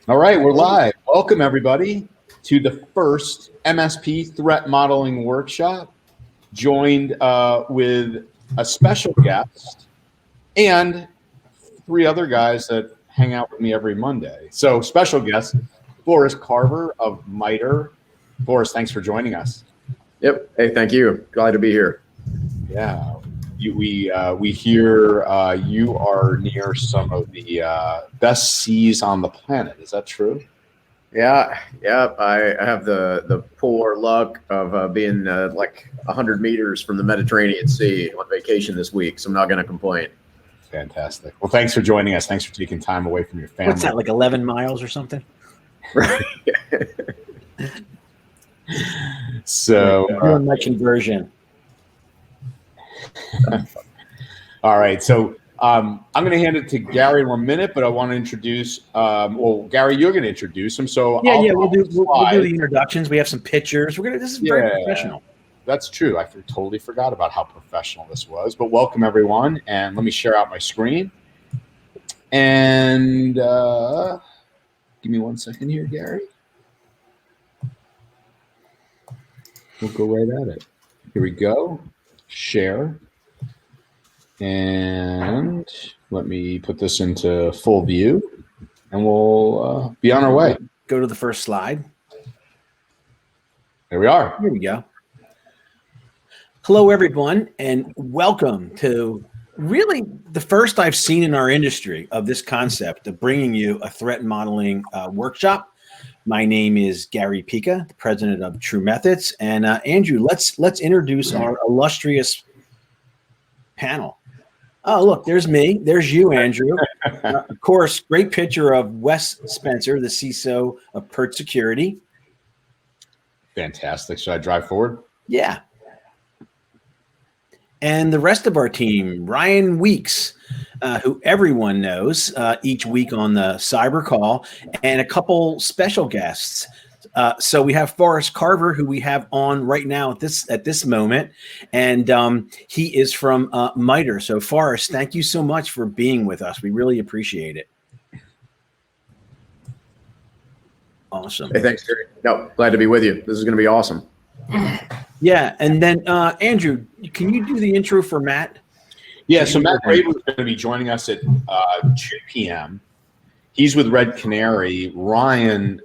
All right, we're live. Welcome, everybody, to the first MSP Threat Modeling Workshop, joined with a special guest and three other guys that hang out with me every Monday. So, special guest, Forrest Carver of MITRE. Forrest, thanks for joining us. Yep. Hey, thank you. Glad to be here. Yeah. We hear you are near some of the best seas on the planet. Is that true? Yeah. I have the poor luck of being like 100 meters from the Mediterranean Sea on vacation this week, so I'm not going to complain. Fantastic. Well, thanks for joining us. Thanks for taking time away from your family. What's that, like 11 miles or something? Right. So doing my conversion. All right. So I'm going to hand it to Gary in 1 minute, but I want to introduce. Well, Gary, you're going to introduce him. So We'll do the introductions. We have some pictures. This is very professional. That's true. I totally forgot about how professional this was. But welcome everyone, and let me share out my screen. And give me 1 second here, Gary. We'll go right at it. Here we go. Share. And let me put this into full view, and we'll be on our way. Go to the first slide. There we are. Here we go. Hello, everyone, and welcome to really the first I've seen in our industry of this concept of bringing you a threat modeling workshop. My name is Gary Pica, the president of True Methods, and Andrew, let's introduce our illustrious panel. Oh, look, there's me. There's you, Andrew. Of course, great picture of Wes Spencer, the CISO of Perch Security. Fantastic. Should I drive forward? Yeah. And the rest of our team, Ryan Weeks, who everyone knows each week on the cyber call, and a couple special guests. So we have Forrest Carver, who we have on right now at this moment, and he is from MITRE. So Forrest, thank you so much for being with us. We really appreciate it. Awesome. Hey, thanks, Gary. No, glad to be with you. This is going to be awesome. Yeah, and then Andrew, can you do the intro for Matt? Yeah, so Matt REvil is going to be joining us at 2 p.m. He's with Red Canary. Ryan,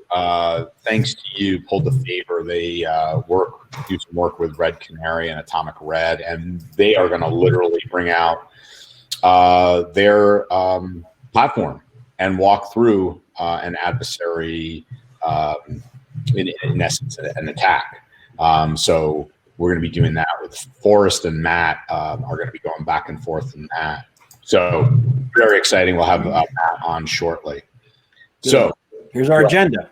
thanks to you, pulled the favor. They do some work with Red Canary and Atomic Red, and they are going to literally bring out their platform and walk through an adversary, in essence, an attack. So we're going to be doing that with Forrest, and Matt are going to be going back and forth in that. So very exciting. We'll have Matt on shortly. Good. So here's our agenda.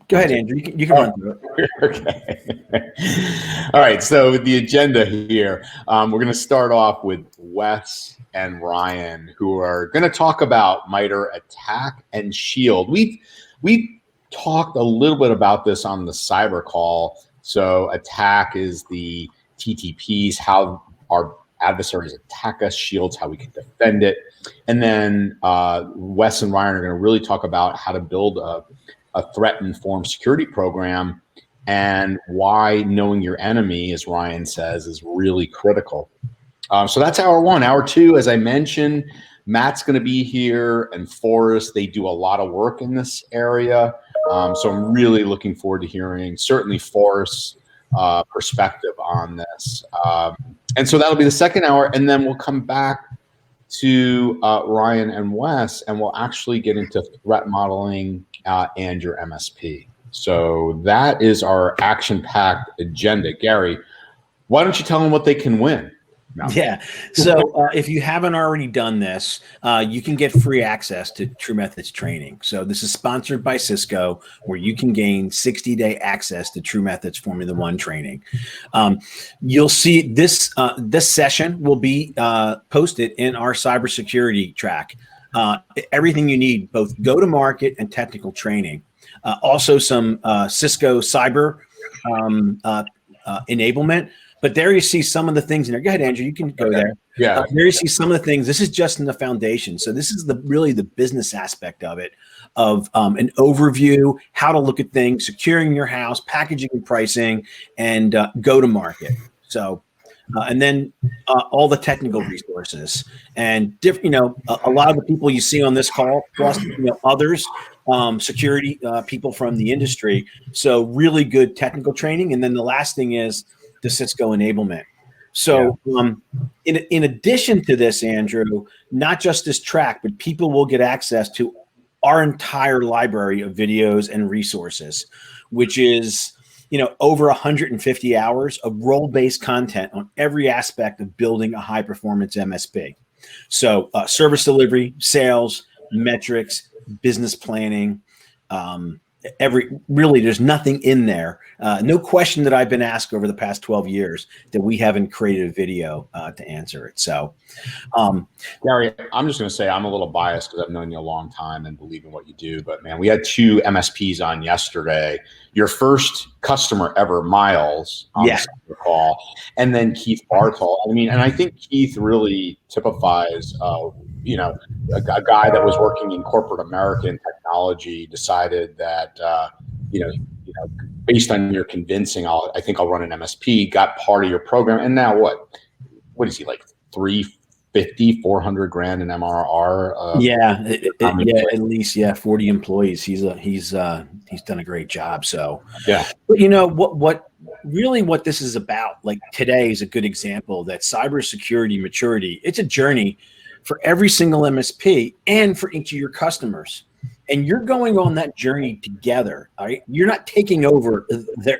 Go ahead, Andrew. You can run through it. Okay. All right. So the agenda here, we're going to start off with Wes and Ryan, who are going to talk about MITRE ATT&CK and Shield. We talked a little bit about this on the cyber call. So attack is the TTPs, how our adversaries attack us, shields, how we can defend it. And then Wes and Ryan are going to really talk about how to build a threat-informed security program and why knowing your enemy, as Ryan says, is really critical. So that's hour one. Hour two, as I mentioned, Matt's going to be here, and Forrest. They do a lot of work in this area. So I'm really looking forward to hearing certainly Forrest's perspective on this. And so that'll be the second hour, and then we'll come back to Ryan and Wes, and we'll actually get into threat modeling and your MSP. So that is our action-packed agenda. Gary, why don't you tell them what they can win? No. Yeah. So if you haven't already done this, you can get free access to True Methods training. So this is sponsored by Cisco, where you can gain 60-day access to True Methods Formula 1 training. You'll see this session will be posted in our cybersecurity track. Everything you need, both go-to-market and technical training. Also some Cisco cyber enablement. But there you see some of the things in there. Go ahead, Andrew. You can go there. Yeah. There you see some of the things. This is just in the foundation. So this is really the business aspect of it, of an overview, how to look at things, securing your house, packaging and pricing, and go to market. So, and then all the technical resources and a lot of the people you see on this call, plus others, security people from the industry. So really good technical training. And then the last thing is the Cisco enablement. So in addition to this, Andrew, not just this track, but people will get access to our entire library of videos and resources, which is over 150 hours of role-based content on every aspect of building a high-performance MSP. So service delivery, sales, metrics, business planning, there's nothing in there. No question that I've been asked over the past 12 years that we haven't created a video to answer it. So, Gary, I'm just going to say I'm a little biased because I've known you a long time and believe in what you do. But man, we had 2 MSPs on yesterday. Your first customer ever, Miles, on the call, and then Keith Bartol. I mean, and I think Keith really typifies a guy that was working in corporate America in technology decided that, based on your convincing, I think I'll run an MSP, got part of your program. And now what is he, like 350, 400 grand in MRR? At least 40 employees. He's done a great job. So but what this is about, like today is a good example that cybersecurity maturity, it's a journey for every single MSP and for each of your customers. And you're going on that journey together. Right? You're not taking over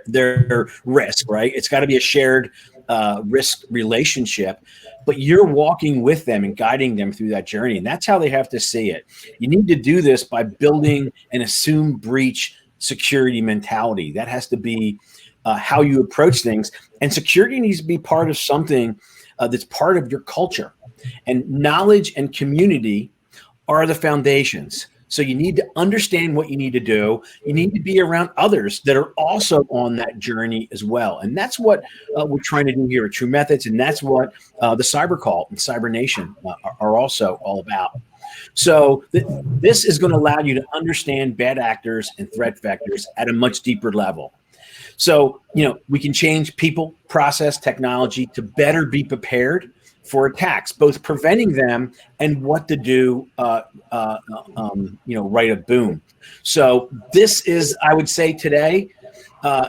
their risk, right? It's got to be a shared risk relationship, but you're walking with them and guiding them through that journey. And that's how they have to see it. You need to do this by building an assume breach security mentality. That has to be how you approach things. And security needs to be part of something that's part of your culture. And knowledge and community are the foundations. So you need to understand what you need to do. You need to be around others that are also on that journey as well. And that's what we're trying to do here at True Methods. And that's what the Cyber Call and Cyber Nation are also all about. So this is going to allow you to understand bad actors and threat vectors at a much deeper level. So, we can change people, process, technology to better be prepared for attacks, both preventing them and what to do, right of boom. So this is, I would say today,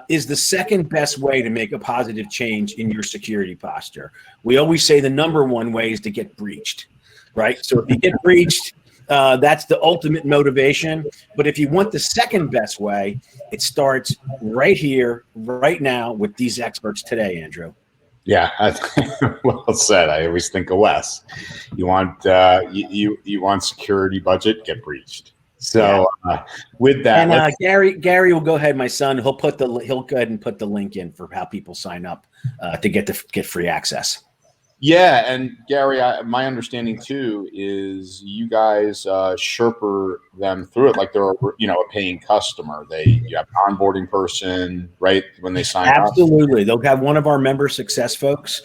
is the second best way to make a positive change in your security posture. We always say the number one way is to get breached, right? So if you get breached, that's the ultimate motivation. But if you want the second best way, it starts right here, right now with these experts today, Andrew. Yeah, well said. I always think of Wes. You want you want security budget, get breached. So with that, and Gary will go ahead. My son, he'll go ahead and put the link in for how people sign up to get free access. Yeah, and Gary, my understanding too is you guys Sherpa them through it like they're a paying customer. You have an onboarding person, right, when they sign up. Absolutely, they'll have one of our member success folks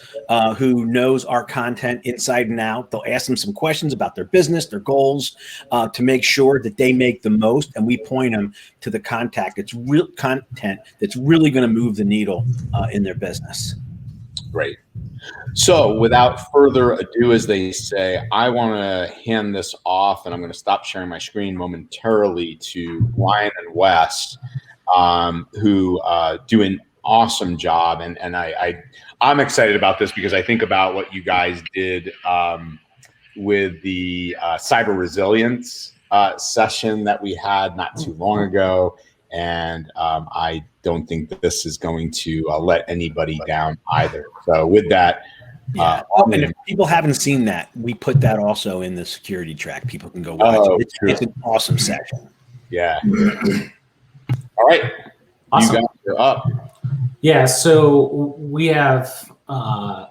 who knows our content inside and out. They'll ask them some questions about their business, their goals, to make sure that they make the most, and we point them to the contact. It's real content that's really going to move the needle in their business. Great. So without further ado, as they say, I want to hand this off, and I'm going to stop sharing my screen momentarily to Ryan and Wes, who do an awesome job. And I'm excited about this because I think about what you guys did with the cyber resilience session that we had not too long ago. And I don't think that this is going to let anybody down either. So with that, and if people haven't seen that, we put that also in the security track. People can go watch it. It's an awesome session. Yeah. All right. Awesome. You guys are up. Yeah. So we have a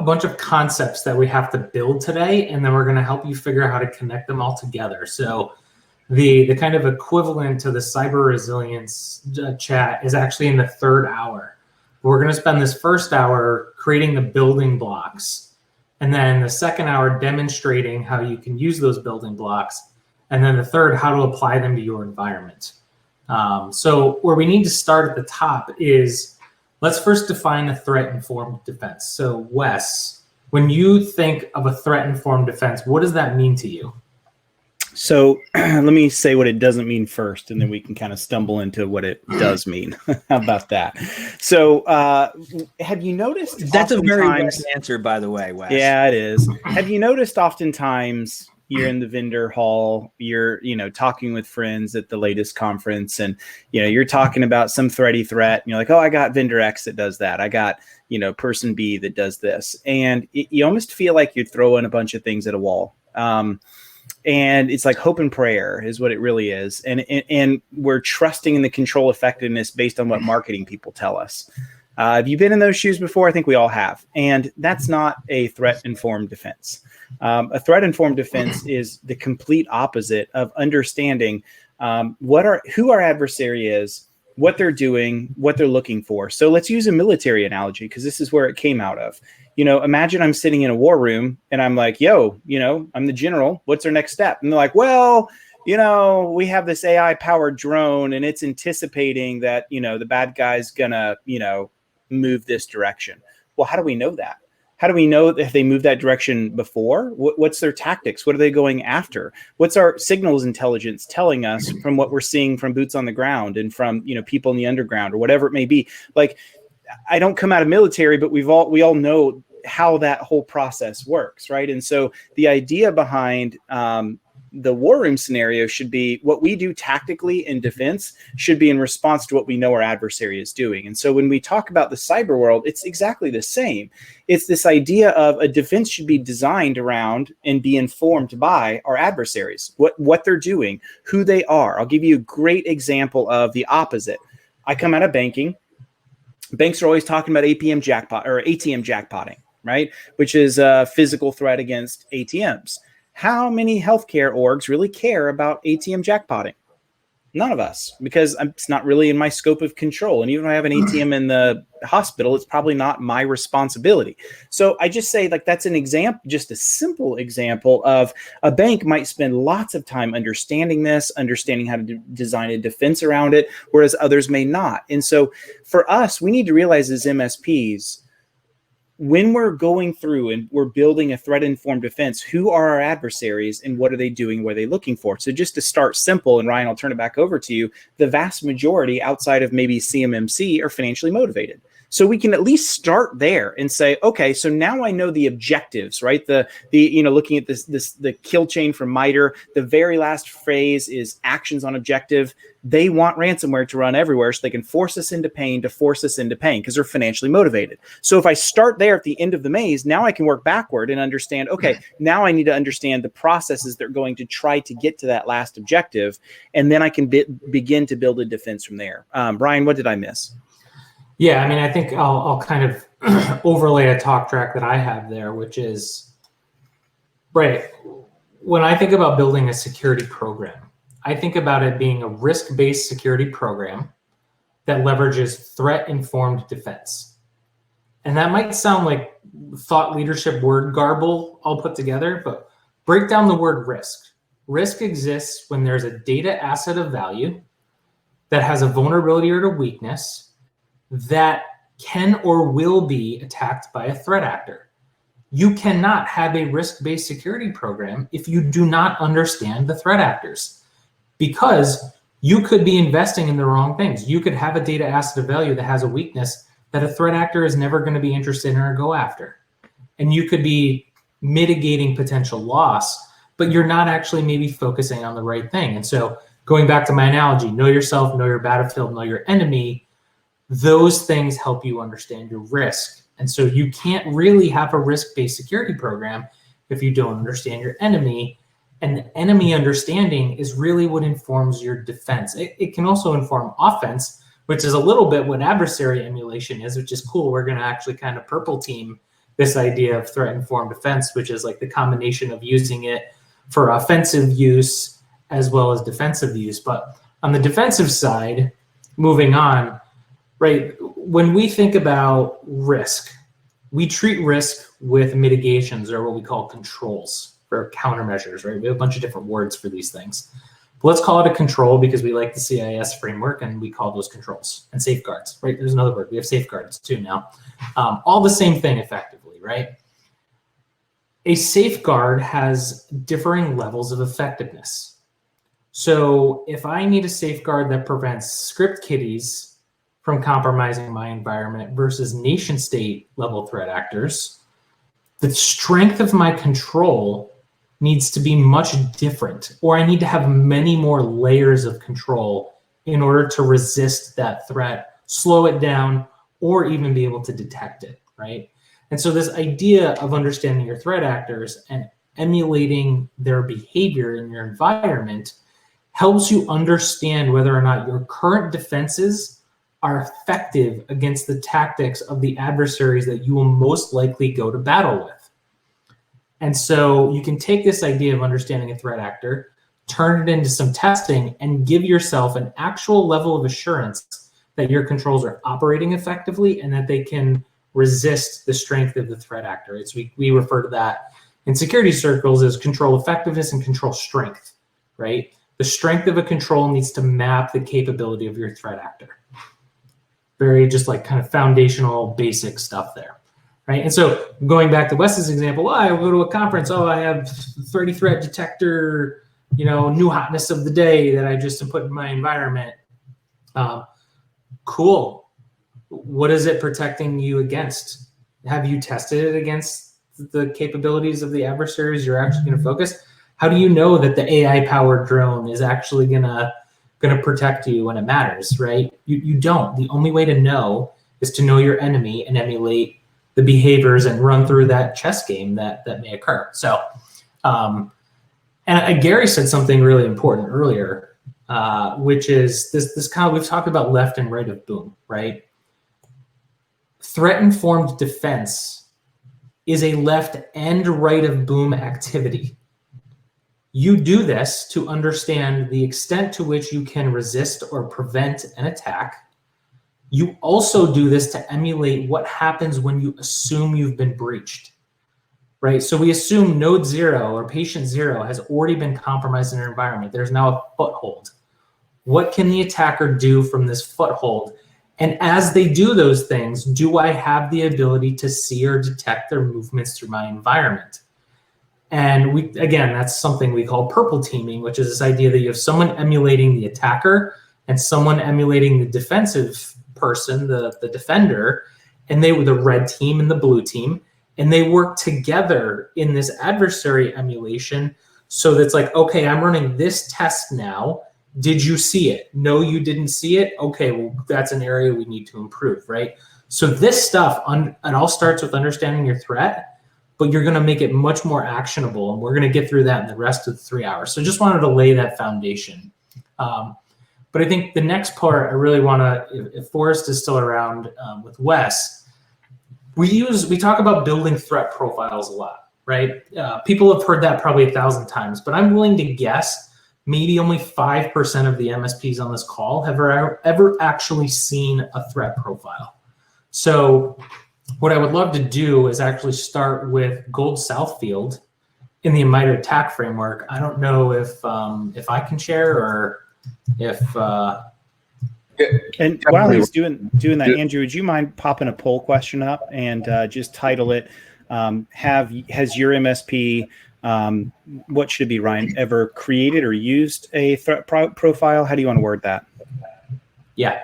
bunch of concepts that we have to build today, and then we're going to help you figure out how to connect them all together. So the kind of equivalent to the cyber resilience chat is actually in the third hour. We're going to spend this first hour creating the building blocks, and then the second hour demonstrating how you can use those building blocks, and then the third, how to apply them to your environment. So where we need to start at the top is, let's first define a threat-informed defense. So Wes, when you think of a threat-informed defense, what does that mean to you? So let me say what it doesn't mean first, and then we can kind of stumble into what it does mean. How about that? So have you noticed? That's a very nice answer, by the way, Wes. Yeah, it is. Have you noticed oftentimes you're in the vendor hall, you're, talking with friends at the latest conference, and, you're talking about some threat, and you're like, oh, I got vendor X that does that. I got, person B that does this. And you almost feel like you're throwing a bunch of things at a wall. And it's like hope and prayer is what it really is. And we're trusting in the control effectiveness based on what marketing people tell us. Have you been in those shoes before? I think we all have. And that's not a threat-informed defense. A threat-informed defense is the complete opposite of understanding who our adversary is, what they're doing, what they're looking for. So let's use a military analogy, because this is where it came out of. Imagine I'm sitting in a war room and I'm like, yo, I'm the general. What's our next step? And they're like, well, we have this AI powered drone and it's anticipating that, the bad guy's gonna, move this direction. Well, how do we know that? How do we know if they moved that direction before? What's their tactics? What are they going after? What's our signals intelligence telling us from what we're seeing from boots on the ground and from, people in the underground or whatever it may be? Like, I don't come out of military, but we all know how that whole process works, right? And so the idea behind the war room scenario should be what we do tactically in defense should be in response to what we know our adversary is doing. And so when we talk about the cyber world, it's exactly the same. It's this idea of a defense should be designed around and be informed by our adversaries, what they're doing, who they are. I'll give you a great example of the opposite. I come out of banking. Banks are always talking about ATM jackpotting, right? Which is a physical threat against ATMs. How many healthcare orgs really care about ATM jackpotting? None of us, because it's not really in my scope of control. And even if I have an ATM in the hospital, it's probably not my responsibility. So I just say, like, that's an example, just a simple example of a bank might spend lots of time understanding this, understanding how to design a defense around it, whereas others may not. And so for us, we need to realize as MSPs, when we're going through and we're building a threat-informed defense, who are our adversaries and what are they doing? What are they looking for? So just to start simple, and Ryan, I'll turn it back over to you, the vast majority outside of maybe CMMC are financially motivated. So we can at least start there and say, okay, so now I know the objectives, right? The looking at the kill chain from MITRE, the very last phrase is actions on objective. They want ransomware to run everywhere so they can force us into pain because they're financially motivated. So if I start there at the end of the maze, now I can work backward and understand, okay, now I need to understand the processes that are going to try to get to that last objective. And then I can begin to build a defense from there. Brian, what did I miss? Yeah, I mean, I think I'll kind of overlay a talk track that I have there, which is, right, when I think about building a security program, I think about it being a risk-based security program that leverages threat-informed defense. And that might sound like thought leadership word garble all put together, but break down the word risk. Risk exists when there's a data asset of value that has a vulnerability or a weakness that can or will be attacked by a threat actor. You cannot have a risk-based security program if you do not understand the threat actors, because you could be investing in the wrong things. You could have a data asset of value that has a weakness that a threat actor is never going to be interested in or go after. And you could be mitigating potential loss, but you're not actually maybe focusing on the right thing. And so going back to my analogy, know yourself, know your battlefield, know your enemy, those things help you understand your risk. And so you can't really have a risk-based security program if you don't understand your enemy. And the enemy understanding is really what informs your defense. It can also inform offense, which is a little bit what adversary emulation is, which is cool. We're going to actually kind of purple team this idea of threat-informed defense, which is like the combination of using it for offensive use as well as defensive use. But on the defensive side, moving on, right? When we think about risk, we treat risk with mitigations or what we call controls or countermeasures, right? We have a bunch of different words for these things. But let's call it a control because we like the CIS framework and we call those controls and safeguards, right? There's another word. We have safeguards too now. All the same thing effectively, right? A safeguard has differing levels of effectiveness. So if I need a safeguard that prevents script kiddies from compromising my environment versus nation state level threat actors, the strength of my control needs to be much different, or I need to have many more layers of control in order to resist that threat, slow it down, or even be able to detect it, right? And so this idea of understanding your threat actors and emulating their behavior in your environment helps you understand whether or not your current defenses are effective against the tactics of the adversaries that you will most likely go to battle with. And so you can take this idea of understanding a threat actor, turn it into some testing, and give yourself an actual level of assurance that your controls are operating effectively and that they can resist the strength of the threat actor. It's, we refer to that in security circles as control effectiveness and control strength, right? The strength of a control needs to map the capability of your threat actor. Very just like kind of foundational basic stuff there, right? And so going back to Wes's example, I go to a conference, I have 30 threat detector, new hotness of the day that I just put in my environment. Cool. What is it protecting you against? Have you tested it against the capabilities of the adversaries you're actually going to focus? How do you know that the AI-powered drone is actually gonna protect you when it matters, right? You don't. The only way to know is to know your enemy and emulate the behaviors and run through that chess game that may occur. So, and Gary said something really important earlier, which is this kind of, we've talked about left and right of boom, right? Threat-informed defense is a left and right of boom activity. You do this to understand the extent to which you can resist or prevent an attack. You also do this to emulate what happens when you assume you've been breached, right? So we assume node 0 or patient 0 has already been compromised in their environment. There's now a foothold. What can the attacker do from this foothold? And as they do those things, do I have the ability to see or detect their movements through my environment? And again, that's something we call purple teaming, which is this idea that you have someone emulating the attacker and someone emulating the defensive person, the defender, and they were the red team and the blue team, and they work together in this adversary emulation. So that's like, okay, I'm running this test now. Did you see it? No, you didn't see it. Okay, well, that's an area we need to improve, right? So this stuff, it all starts with understanding your threat, but you're going to make it much more actionable. And we're going to get through that in the rest of the 3 hours. So just wanted to lay that foundation. But I think the next part I really want to, if Forrest is still around with Wes, we talk about building threat profiles a lot, right? People have heard that probably 1,000 times, but I'm willing to guess maybe only 5% of the MSPs on this call have ever actually seen a threat profile. So what I would love to do is actually start with Gold Southfield in the MITRE ATT&CK framework. I don't know if I can share or if. And while he's doing that, Andrew, would you mind popping a poll question up and just title it? Has your MSP, what should it be, Ryan, ever created or used a threat profile? How do you want to word that? Yeah.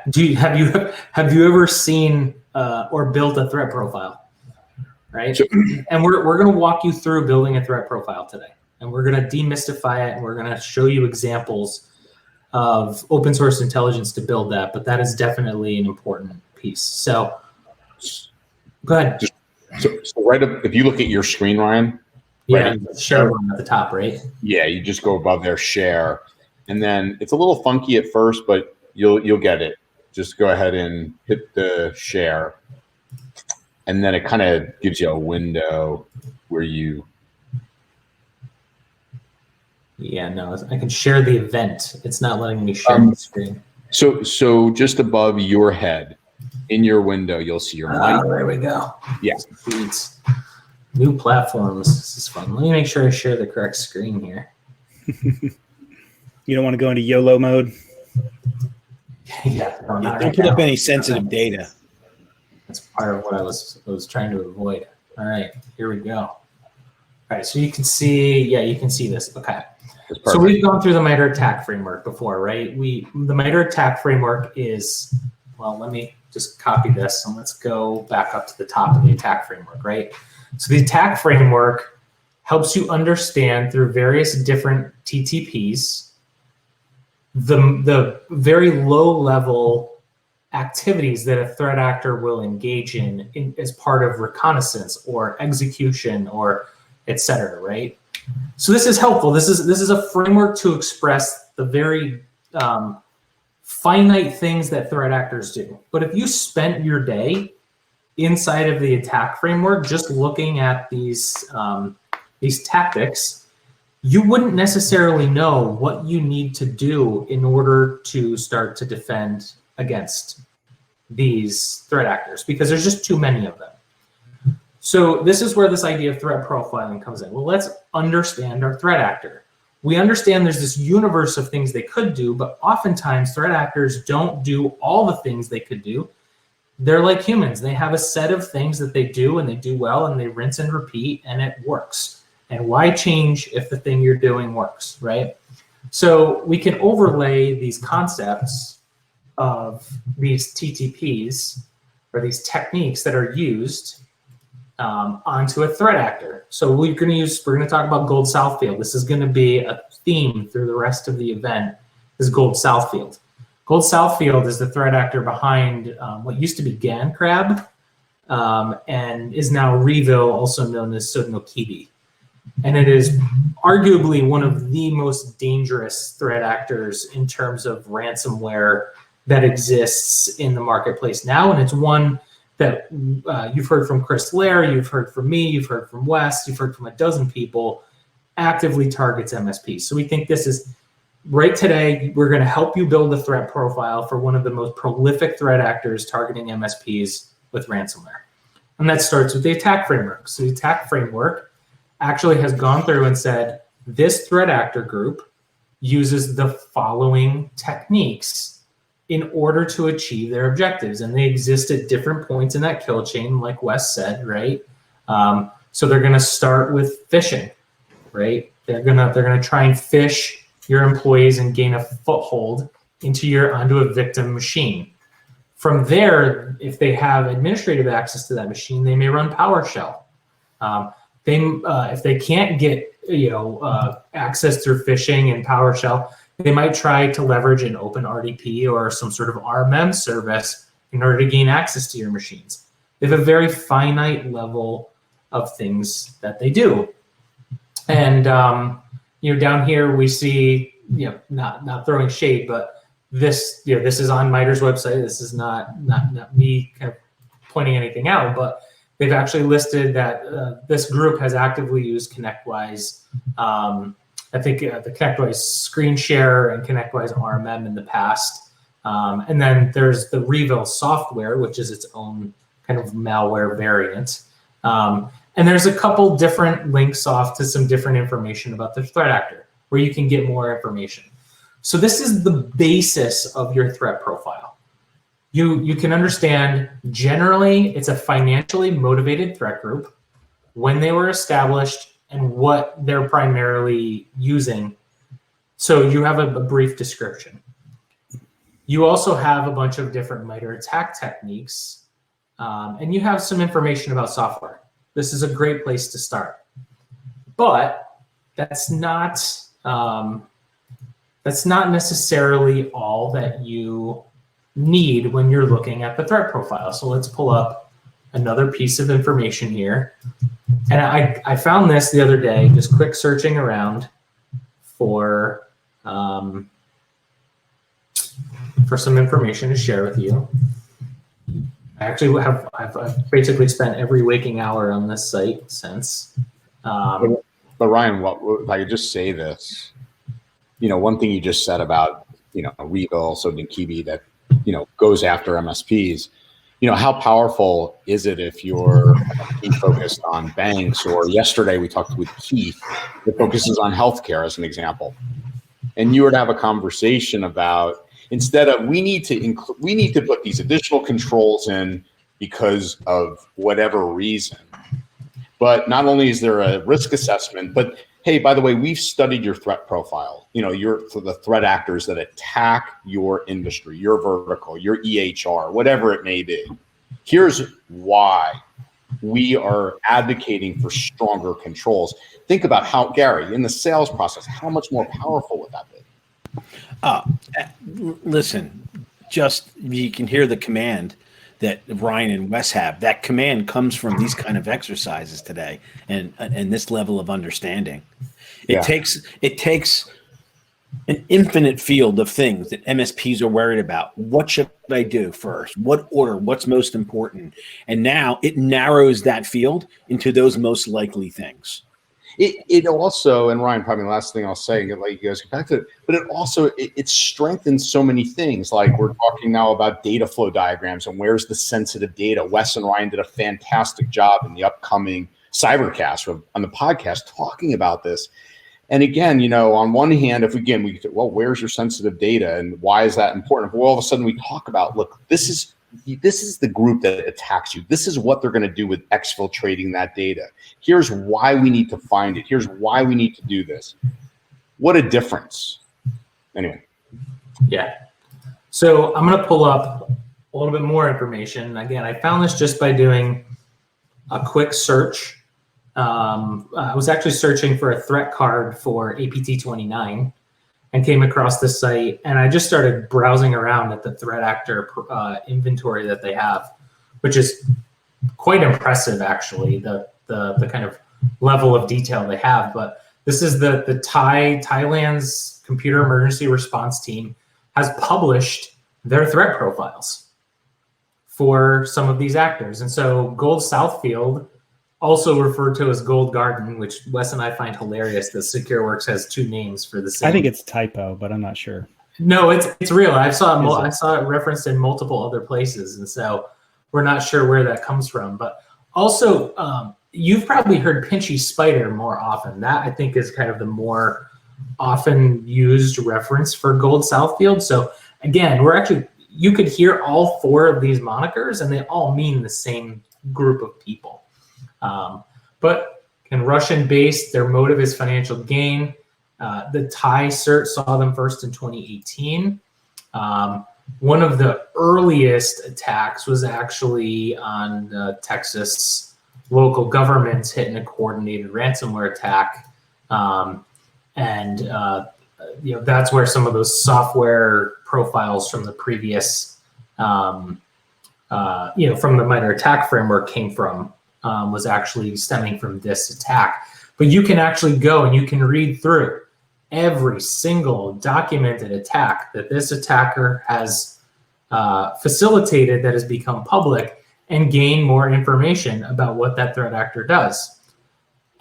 Have you ever seen or built a threat profile? Right. Sure. And we're going to walk you through building a threat profile today, and we're going to demystify it, and we're going to show you examples of open source intelligence to build that. But that is definitely an important piece. So go ahead. So right up, if you look at your screen, Ryan. Yeah, right, share one at the top, right? Yeah, you just go above there, share, and then it's a little funky at first, but you'll get it. Just go ahead and hit the share, and then it kind of gives you a window where you. Yeah, no, I can share the event. It's not letting me share the screen. So just above your head, in your window, you'll see your mic. There we go. Yeah. Sweet. New platforms. This is fun. Let me make sure I share the correct screen here. You don't want to go into YOLO mode. Yeah. No, not Don't right put up now. any sensitive data. That's part of what I was trying to avoid. All right, here we go. All right, so you can see, you can see this. Okay. So we've gone through the MITRE ATT&CK framework before, right? The MITRE ATT&CK framework is, well, let me just copy this and let's go back up to the top of the attack framework, right? So the attack framework helps you understand through various different TTPs the very low level activities that a threat actor will engage in as part of reconnaissance or execution or et cetera, right? So this is helpful. This is a framework to express the very finite things that threat actors do. But if you spent your day inside of the attack framework just looking at these tactics, you wouldn't necessarily know what you need to do in order to start to defend against these threat actors because there's just too many of them. So this is where this idea of threat profiling comes in. Well, let's understand our threat actor. We understand there's this universe of things they could do, but oftentimes threat actors don't do all the things they could do. They're like humans. They have a set of things that they do and they do well and they rinse and repeat and it works. And why change if the thing you're doing works, right? So we can overlay these concepts of these TTPs or these techniques that are used onto a threat actor. So we're going to talk about Gold Southfield. This is going to be a theme through the rest of the event, is Gold Southfield. Gold Southfield is the threat actor behind what used to be GanCrab and is now REvil, also known as Sodinokibi. And it is arguably one of the most dangerous threat actors in terms of ransomware that exists in the marketplace now. And it's one that you've heard from Chris Lair, you've heard from me, you've heard from Wes, you've heard from a dozen people, actively targets MSPs. So we think this is, right today, we're going to help you build a threat profile for one of the most prolific threat actors targeting MSPs with ransomware. And that starts with the attack framework. So the attack framework actually has gone through and said, this threat actor group uses the following techniques in order to achieve their objectives. And they exist at different points in that kill chain, like Wes said, right? So they're gonna start with phishing, right? They're gonna try and phish your employees and gain a foothold onto a victim machine. From there, if they have administrative access to that machine, they may run PowerShell. If they can't get access through phishing and PowerShell, they might try to leverage an open RDP or some sort of RMM service in order to gain access to your machines. They have a very finite level of things that they do. And down here we see, not throwing shade, but this is on MITRE's website. This is not me kind of pointing anything out, but they've actually listed that this group has actively used ConnectWise. I think the ConnectWise screen share and ConnectWise RMM in the past. And then there's the REvil software, which is its own kind of malware variant. And there's a couple different links off to some different information about the threat actor where you can get more information. So this is the basis of your threat profile. You can understand generally it's a financially motivated threat group, when they were established, and what they're primarily using. So you have a brief description. You also have a bunch of different MITRE attack techniques, and you have some information about software. This is a great place to start. But that's not necessarily all that you need when you're looking at the threat profile. So let's pull up another piece of information here. And I found this the other day, just quick searching around for some information to share with you. I actually I've basically spent every waking hour on this site since. But Ryan, if I could just say this, one thing you just said about, REvil, Sodinokibi, that, goes after MSPs, how powerful is it if you're focused on banks, or yesterday we talked with Keith that focuses on healthcare as an example, and you were to have a conversation about, instead of we need to put these additional controls in because of whatever reason, but not only is there a risk assessment, but hey, by the way, we've studied your threat profile. You're for the threat actors that attack your industry, your vertical, your EHR, whatever it may be. Here's why we are advocating for stronger controls. Think about how, Gary, in the sales process, how much more powerful would that be? Listen, just you can hear the command that Ryan and Wes have. That command comes from these kind of exercises today, and this level of understanding. It takes an infinite field of things that MSPs are worried about. What should I do first? What order? What's most important? And now it narrows that field into those most likely things. It also, and Ryan, probably the last thing I'll say, and let you guys get back to it, but it also, it strengthens so many things. Like we're talking now about data flow diagrams and where's the sensitive data. Wes and Ryan did a fantastic job in the upcoming Cybercast on the podcast talking about this. And again, on one hand, if we well, where's your sensitive data and why is that important? Well, all of a sudden we talk about, look, this is the group that attacks you. This is what they're going to do with exfiltrating that data. Here's why we need to find it. Here's why we need to do this. What a difference. Anyway. Yeah. So I'm going to pull up a little bit more information. Again, I found this just by doing a quick search. I was actually searching for a threat card for APT29 and came across this site, and I just started browsing around at the threat actor inventory that they have, which is quite impressive, actually, the kind of level of detail they have. But this is the Thailand's Computer Emergency Response Team has published their threat profiles for some of these actors. And so Gold Southfield, also referred to as Gold Garden, which Wes and I find hilarious that SecureWorks has two names for the same. I think it's a typo, but I'm not sure. No, it's real. I saw it referenced in multiple other places, and so we're not sure where that comes from. But also, you've probably heard Pinchy Spider more often. That I think is kind of the more often used reference for Gold Southfield. So again, you could hear all four of these monikers, and they all mean the same group of people. But Russian-based, their motive is financial gain. The Thai CERT saw them first in 2018. One of the earliest attacks was actually on Texas local governments hitting a coordinated ransomware attack. That's where some of those software profiles from the previous, from the MITRE ATT&CK framework came from. Was actually stemming from this attack. But you can actually go and you can read through every single documented attack that this attacker has facilitated that has become public and gain more information about what that threat actor does.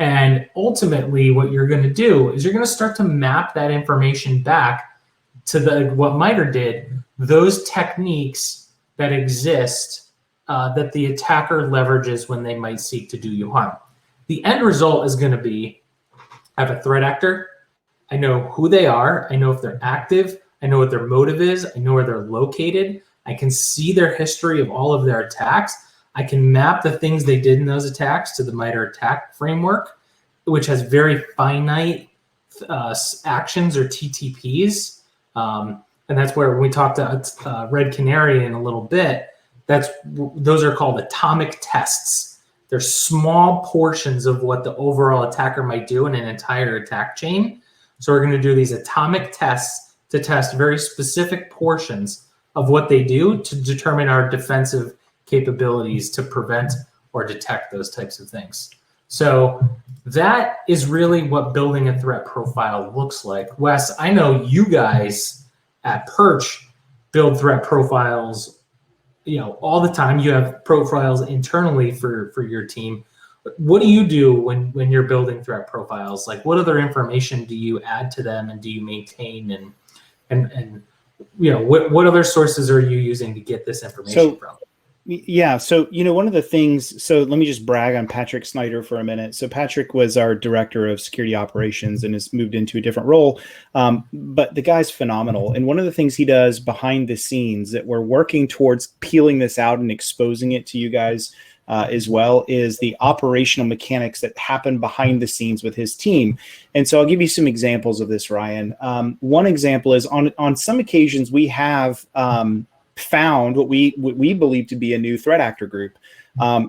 And ultimately, what you're going to do is you're going to start to map that information back to what MITRE did, those techniques that exist that the attacker leverages when they might seek to do you harm. The end result is going to be, I have a threat actor, I know who they are, I know if they're active, I know what their motive is, I know where they're located, I can see their history of all of their attacks, I can map the things they did in those attacks to the MITRE ATT&CK framework, which has very finite actions or TTPs. And that's where when we talked to Red Canary in a little bit, those are called atomic tests. They're small portions of what the overall attacker might do in an entire attack chain. So we're going to do these atomic tests to test very specific portions of what they do to determine our defensive capabilities to prevent or detect those types of things. So that is really what building a threat profile looks like. Wes, I know you guys at Perch build threat profiles all the time. You have profiles internally for your team. What do you do when you're building threat profiles? Like, what other information do you add to them, and do you maintain, and what other sources are you using to get this information from? Yeah. So, one of the things, so let me just brag on Patrick Snyder for a minute. So Patrick was our director of security operations and has moved into a different role. But the guy's phenomenal. And one of the things he does behind the scenes that we're working towards peeling this out and exposing it to you guys as well is the operational mechanics that happen behind the scenes with his team. And so I'll give you some examples of this, Ryan. One example is on some occasions we have found what we believe to be a new threat actor group.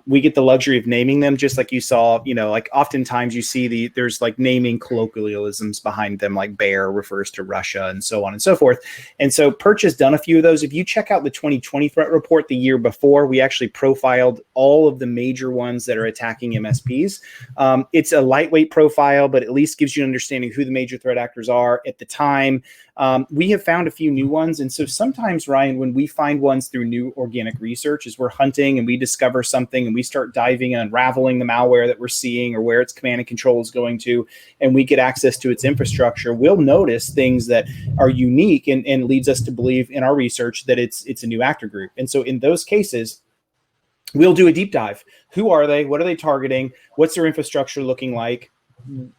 We get the luxury of naming them, just like you saw, like oftentimes you see there's like naming colloquialisms behind them, like bear refers to Russia and so on and so forth. And so Perch has done a few of those. If you check out the 2020 threat report the year before, we actually profiled all of the major ones that are attacking MSPs. It's a lightweight profile, but at least gives you an understanding of who the major threat actors are at the time. We have found a few new ones. And so sometimes, Ryan, when we find ones through new organic research, as we're hunting and we discover something and we start diving and unraveling the malware that we're seeing or where its command and control is going to, and we get access to its infrastructure, we'll notice things that are unique and leads us to believe in our research that it's a new actor group. And so in those cases, we'll do a deep dive. Who are they? What are they targeting? What's their infrastructure looking like?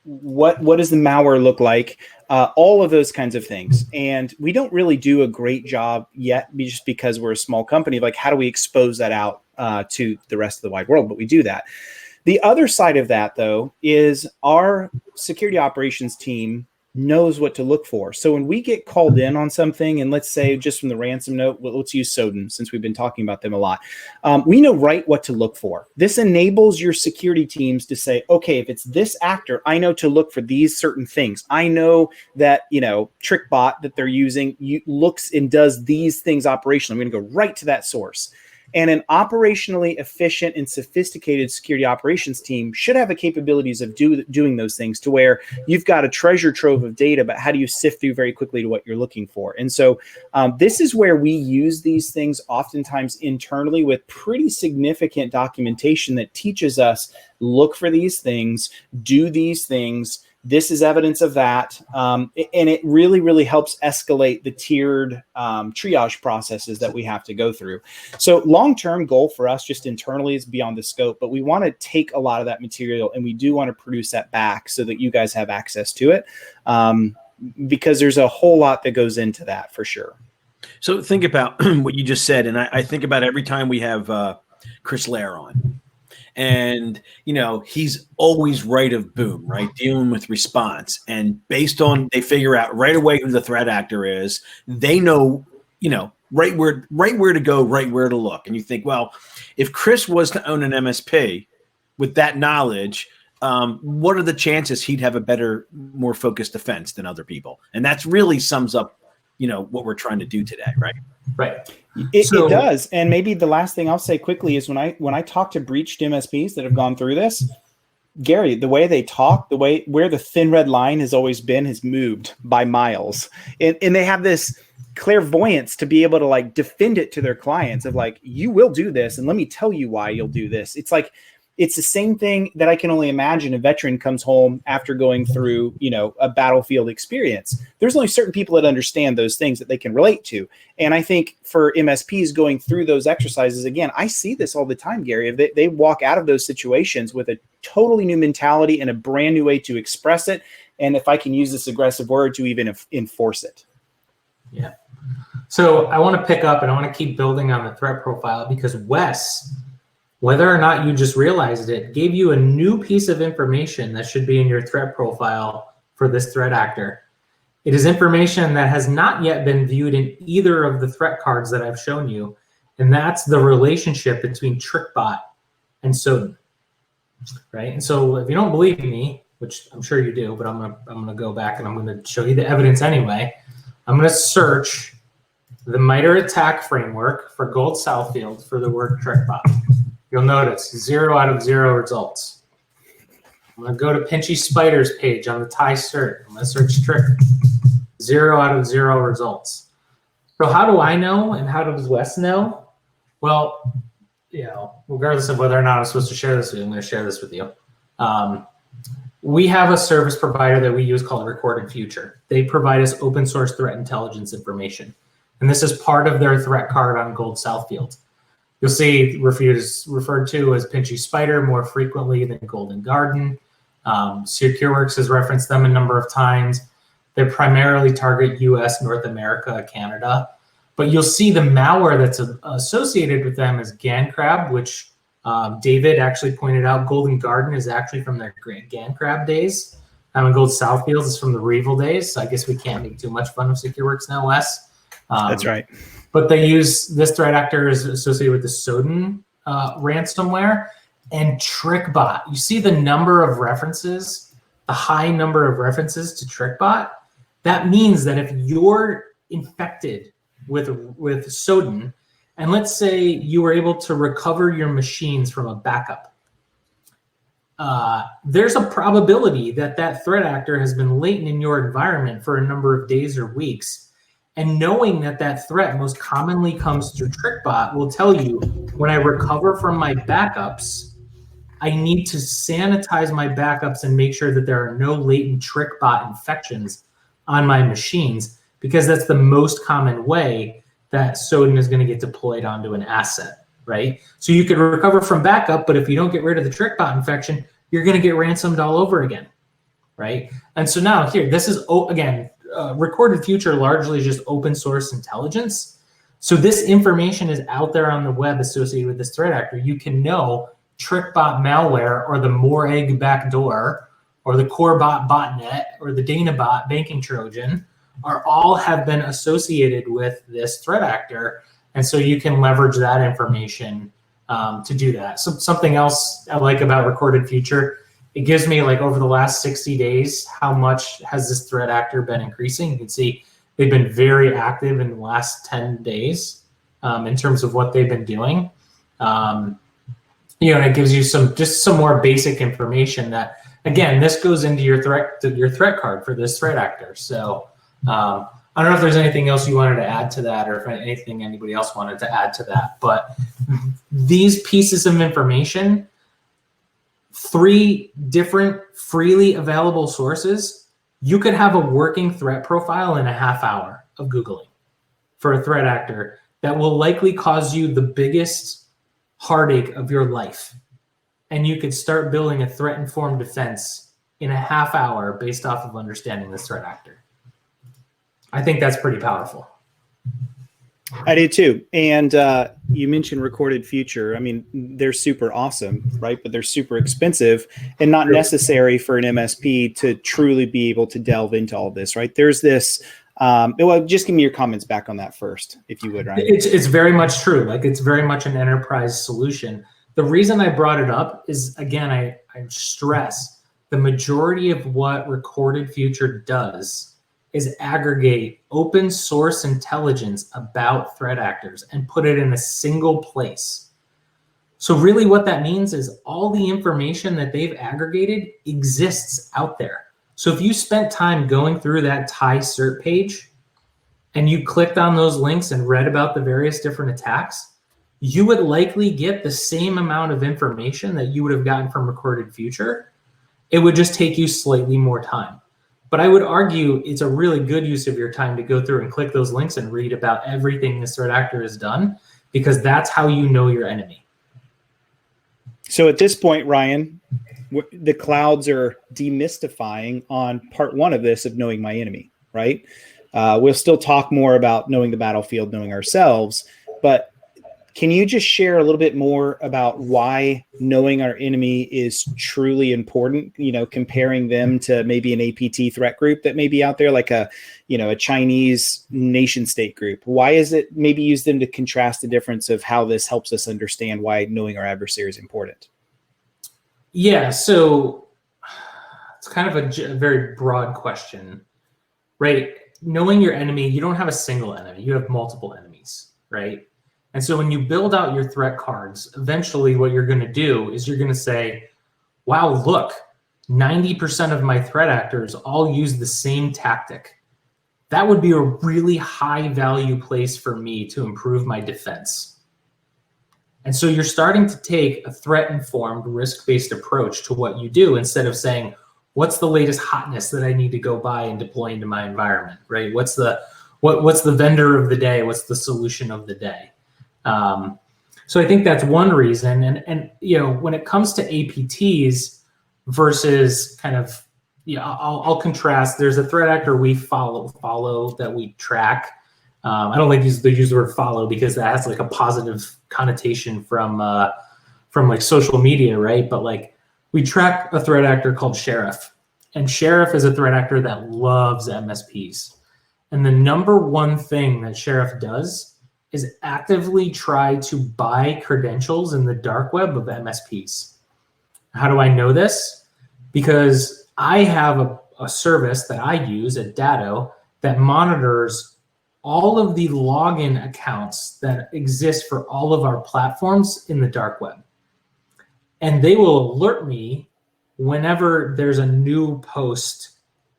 What does the malware look like? All of those kinds of things. And we don't really do a great job yet just because we're a small company. Like, how do we expose that out to the rest of the wide world? But we do that. The other side of that, though, is our security operations team knows what to look for. So when we get called in on something, and let's say just from the ransom note, let's use Soden since we've been talking about them a lot. We know right what to look for. This enables your security teams to say, okay, if it's this actor, I know to look for these certain things. I know that, TrickBot that they're using looks and does these things operationally. I'm going to go right to that source. And an operationally efficient and sophisticated security operations team should have the capabilities of doing those things to where you've got a treasure trove of data, but how do you sift through very quickly to what you're looking for? And so this is where we use these things oftentimes internally with pretty significant documentation that teaches us, look for these things, do these things. This is evidence of that. And it really, really helps escalate the tiered triage processes that we have to go through. So long-term goal for us just internally is beyond the scope, but we want to take a lot of that material and we do want to produce that back so that you guys have access to it because there's a whole lot that goes into that for sure. So think about what you just said. And I think about every time we have Chris Lair on. And, he's always right of boom, right? Dealing with response. And based on, they figure out right away who the threat actor is. They know, right where to go, right where to look. And you think, well, if Chris was to own an MSP with that knowledge, what are the chances he'd have a better, more focused defense than other people? And that's really sums up, what we're trying to do today, right? Right. It does. And maybe the last thing I'll say quickly is when I talk to breached MSPs that have gone through this, Gary, the way they talk, where the thin red line has always been has moved by miles. And they have this clairvoyance to be able to defend it to their clients of you will do this. And let me tell you why you'll do this. It's the same thing that I can only imagine a veteran comes home after going through, a battlefield experience. There's only certain people that understand those things that they can relate to. And I think for MSPs going through those exercises, again, I see this all the time, Gary. If they walk out of those situations with a totally new mentality and a brand new way to express it. And if I can use this aggressive word, to even enforce it. Yeah. So I want to pick up and I want to keep building on the threat profile because Wes, whether or not you just realized it, gave you a new piece of information that should be in your threat profile for this threat actor. It is information that has not yet been viewed in either of the threat cards that I've shown you, and that's the relationship between TrickBot and Soden, right? And so if you don't believe me, which I'm sure you do, but I'm gonna go back and I'm gonna show you the evidence anyway. I'm gonna search the MITRE ATT&CK framework for Gold Southfield for the word TrickBot. You'll notice 0 out of 0 results. I'm going to go to Pinchy Spider's page on the Thai cert. I'm going to search trick. 0 out of 0 results. So how do I know and how does Wes know? Well, regardless of whether or not I'm supposed to share this with you, I'm going to share this with you. We have a service provider that we use called Recorded Future. They provide us open source threat intelligence information. And this is part of their threat card on Gold Southfield. You'll see referred to as Pinchy Spider more frequently than Golden Garden. SecureWorks has referenced them a number of times. They primarily target US, North America, Canada. But you'll see the malware that's associated with them is GanCrab, which David actually pointed out. Golden Garden is actually from their GanCrab days. And Gold Southfield is from the REvil days. So I guess we can't make too much fun of SecureWorks now, Wes. That's right. But they use this threat actor is associated with the Soden ransomware and TrickBot. You see the number of references, the high number of references to TrickBot. That means that if you're infected with Soden, and let's say you were able to recover your machines from a backup, there's a probability that that threat actor has been latent in your environment for a number of days or weeks. And knowing that that threat most commonly comes through TrickBot will tell you, when I recover from my backups, I need to sanitize my backups and make sure that there are no latent TrickBot infections on my machines, because that's the most common way that Soden is going to get deployed onto an asset, right? So you could recover from backup, but if you don't get rid of the TrickBot infection, you're going to get ransomed all over again, right? And so now here, this is, again, Recorded Future largely just open source intelligence. So this information is out there on the web associated with this threat actor. You can know TrickBot malware or the Moregg backdoor or the CoreBot botnet or the DanaBot banking Trojan all have been associated with this threat actor. And so you can leverage that information to do that. So something else I like about Recorded Future, it gives me, like, over the last 60 days, how much has this threat actor been increasing. You can see they've been very active in the last 10 days in terms of what they've been doing. And it gives you some more basic information that, again, this goes into your threat card for this threat actor. So I don't know if there's anything else you wanted to add to that, or if anything anybody else wanted to add to that. But these pieces of information, 3 different freely available sources, you could have a working threat profile in a half hour of Googling for a threat actor that will likely cause you the biggest heartache of your life. And you could start building a threat-informed defense in a half hour based off of understanding this threat actor. I think that's pretty powerful. I do too. And you mentioned Recorded Future. I mean, they're super awesome, right? But they're super expensive and not necessary for an MSP to truly be able to delve into all this, right? There's this, well, just give me your comments back on that first, if you would, Ryan. It's very much true. Like, it's very much an enterprise solution. The reason I brought it up is, again, I stress the majority of what Recorded Future does is aggregate open source intelligence about threat actors and put it in a single place. So really what that means is all the information that they've aggregated exists out there. So if you spent time going through that TIE cert page and you clicked on those links and read about the various different attacks, you would likely get the same amount of information that you would have gotten from Recorded Future. It would just take you slightly more time. But I would argue it's a really good use of your time to go through and click those links and read about everything this threat actor has done, because that's how you know your enemy. So at this point, Ryan, the clouds are demystifying on part 1 of this of knowing my enemy, right? We'll still talk more about knowing the battlefield, knowing ourselves, but can you just share a little bit more about why knowing our enemy is truly important, comparing them to maybe an APT threat group that may be out there, like a Chinese nation state group? Why is it, maybe use them to contrast the difference of how this helps us understand why knowing our adversary is important? Yeah, so it's kind of a very broad question, right? Knowing your enemy, you don't have a single enemy, you have multiple enemies, right? And so when you build out your threat cards, eventually what you're going to do is you're going to say, wow, look, 90% of my threat actors all use the same tactic. That would be a really high value place for me to improve my defense. And so you're starting to take a threat-informed, risk-based approach to what you do, instead of saying, what's the latest hotness that I need to go buy and deploy into my environment, right? What's the vendor of the day? What's the solution of the day? So I think that's one reason. And when it comes to APTs versus kind of, I'll contrast. There's a threat actor we follow that we track. I don't like they use the word follow because that has like a positive connotation from like social media, right? But like we track a threat actor called Sheriff, and Sheriff is a threat actor that loves MSPs. And the number one thing that Sheriff does is actively try to buy credentials in the dark web of MSPs. How do I know this? Because I have a service that I use at Datto that monitors all of the login accounts that exist for all of our platforms in the dark web. And they will alert me whenever there's a new post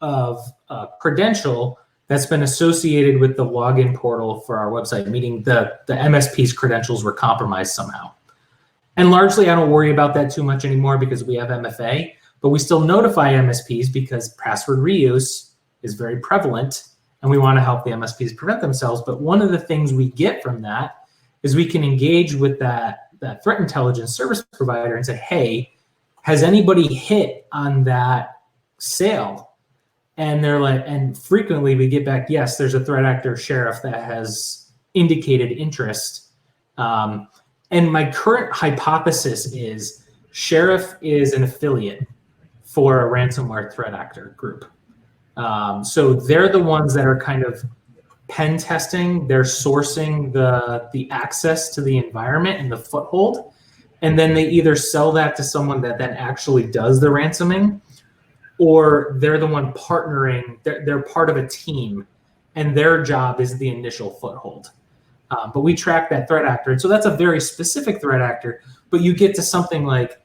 of a credential that's been associated with the login portal for our website, meaning the MSP's credentials were compromised somehow. And largely, I don't worry about that too much anymore because we have MFA, but we still notify MSPs because password reuse is very prevalent, and we want to help the MSPs prevent themselves. But one of the things we get from that is we can engage with that threat intelligence service provider and say, hey, has anybody hit on that sale? And they're like, and frequently we get back, yes, there's a threat actor, Sheriff, that has indicated interest. And my current hypothesis is Sheriff is an affiliate for a ransomware threat actor group. So they're the ones that are kind of pen testing, they're sourcing the access to the environment and the foothold, and then they either sell that to someone that then actually does the ransoming, or they're the one partnering, they're part of a team, and their job is the initial foothold. But we track that threat actor, and so that's a very specific threat actor, but you get to something like,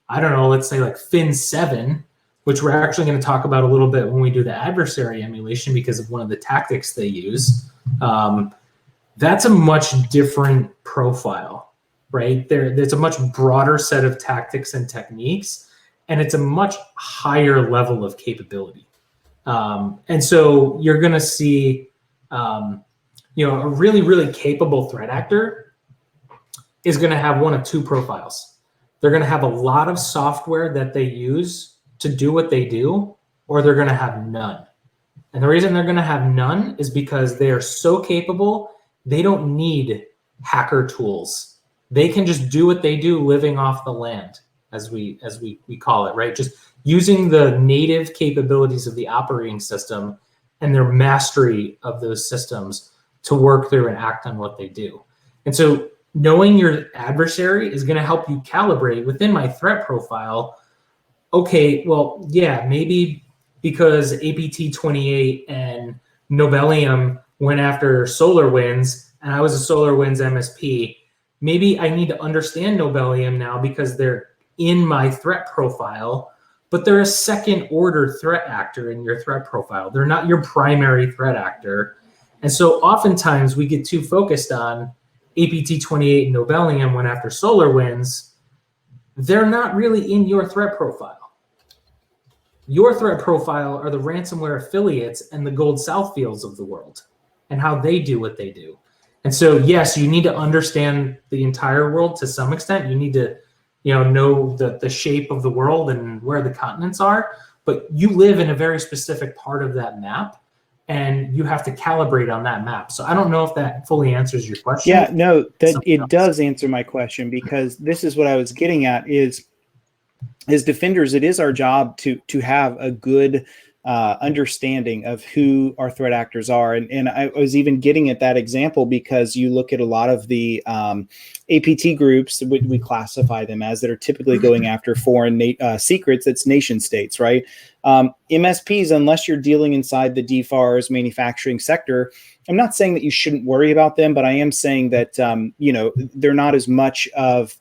I don't know, let's say like Fin7, which we're actually going to talk about a little bit when we do the adversary emulation because of one of the tactics they use. That's a much different profile, right? There's a much broader set of tactics and techniques, and it's a much higher level of capability. And so you're going to see, a really, really capable threat actor is going to have one of two profiles. They're going to have a lot of software that they use to do what they do, or they're going to have none. And the reason they're going to have none is because they are so capable, they don't need hacker tools. They can just do what they do living off the land, as we call it, right? Just using the native capabilities of the operating system and their mastery of those systems to work through and act on what they do. And so knowing your adversary is going to help you calibrate within my threat profile. Okay, well, yeah, maybe because APT28 and Nobelium went after SolarWinds, and I was a SolarWinds MSP, maybe I need to understand Nobelium now because they're in my threat profile, but they're a second order threat actor in your threat profile. They're not your primary threat actor. And so oftentimes we get too focused on APT28 and Nobelium went after SolarWinds. They're not really in your threat profile. Your threat profile are the ransomware affiliates and the Gold Southfields of the world and how they do what they do. And so, yes, you need to understand the entire world to some extent. You need to, know the shape of the world and where the continents are, but you live in a very specific part of that map, and you have to calibrate on that map. So I don't know if that fully answers your question. Yeah, no, that it does answer my question, because this is what I was getting at is, as defenders, it is our job to have a good understanding of who our threat actors are. And I was even getting at that example because you look at a lot of the APT groups, we classify them as, that are typically going after foreign secrets, that's nation states, right? MSPs, unless you're dealing inside the DFARS manufacturing sector, I'm not saying that you shouldn't worry about them, but I am saying that, they're not as much of,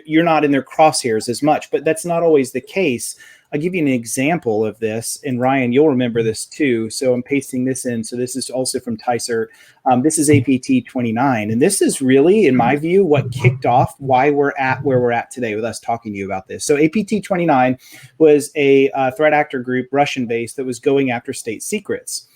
you're not in their crosshairs as much, but that's not always the case. I'll give you an example of this, and Ryan, you'll remember this too. So I'm pasting this in. So this is also from TISERT. This is APT 29, and this is really, in my view, what kicked off why we're at where we're at today with us talking to you about this. So APT 29 was a threat actor group, Russian-based, that was going after state secrets.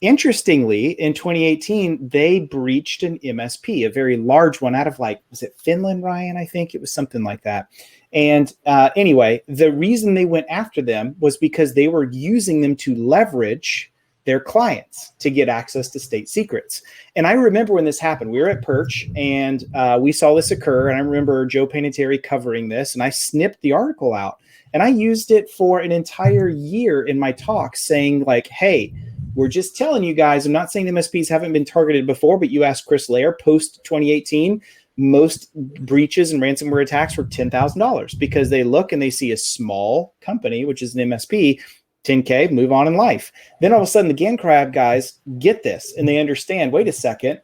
Interestingly, in 2018, they breached an MSP, a very large one out of was it Finland, Ryan? I think it was something like that. And anyway, the reason they went after them was because they were using them to leverage their clients to get access to state secrets. And I remember when this happened, we were at Perch and we saw this occur. And I remember Joe Panettiere covering this, and I snipped the article out and I used it for an entire year in my talk, saying hey, we're just telling you guys, I'm not saying MSPs haven't been targeted before, but you asked Chris Lair post 2018, most breaches and ransomware attacks were $10,000 because they look and they see a small company, which is an MSP, 10K, move on in life. Then all of a sudden the GanCrab guys get this and they understand, wait a second,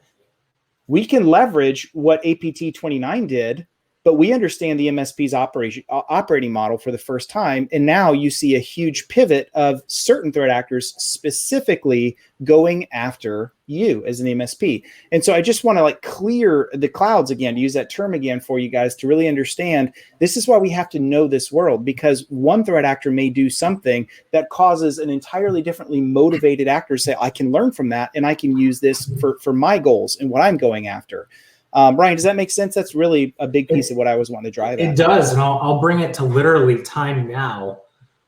we can leverage what APT 29 did, but we understand the MSP's operating model for the first time. And now you see a huge pivot of certain threat actors specifically going after you as an MSP. And so I just want to clear the clouds again, to use that term again for you guys to really understand this is why we have to know this world, because one threat actor may do something that causes an entirely differently motivated actor to say, I can learn from that and I can use this for my goals and what I'm going after. Brian, does that make sense? That's really a big piece of what I was wanting to drive at. It does, and I'll bring it to literally time now,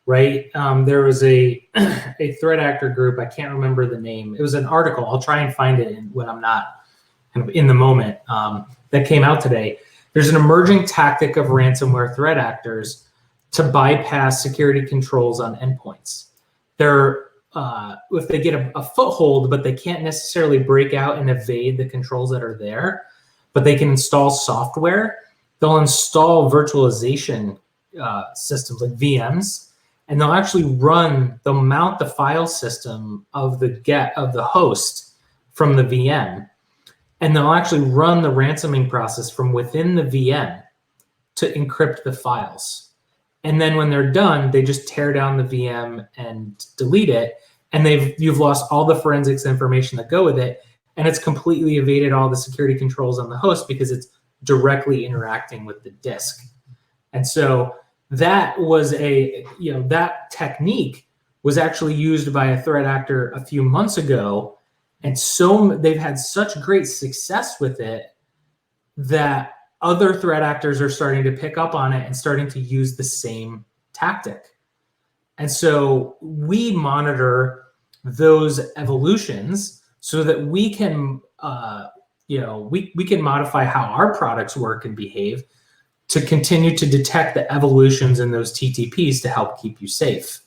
right? There was a threat actor group, I can't remember the name. It was an article. I'll try and find it when I'm not kind of in the moment, that came out today. There's an emerging tactic of ransomware threat actors to bypass security controls on endpoints. They're if they get a foothold, but they can't necessarily break out and evade the controls that are there, but they can install software. They'll install virtualization systems like VMs, and they'll mount the file system of the host from the VM, and they'll actually run the ransoming process from within the VM to encrypt the files. And then when they're done, they just tear down the VM and delete it, and you've lost all the forensics information that go with it. And it's completely evaded all the security controls on the host because it's directly interacting with the disk. And so that was that technique was actually used by a threat actor a few months ago. And so they've had such great success with it that other threat actors are starting to pick up on it and starting to use the same tactic. And so we monitor those evolutions so that we can, we can modify how our products work and behave to continue to detect the evolutions in those TTPs to help keep you safe.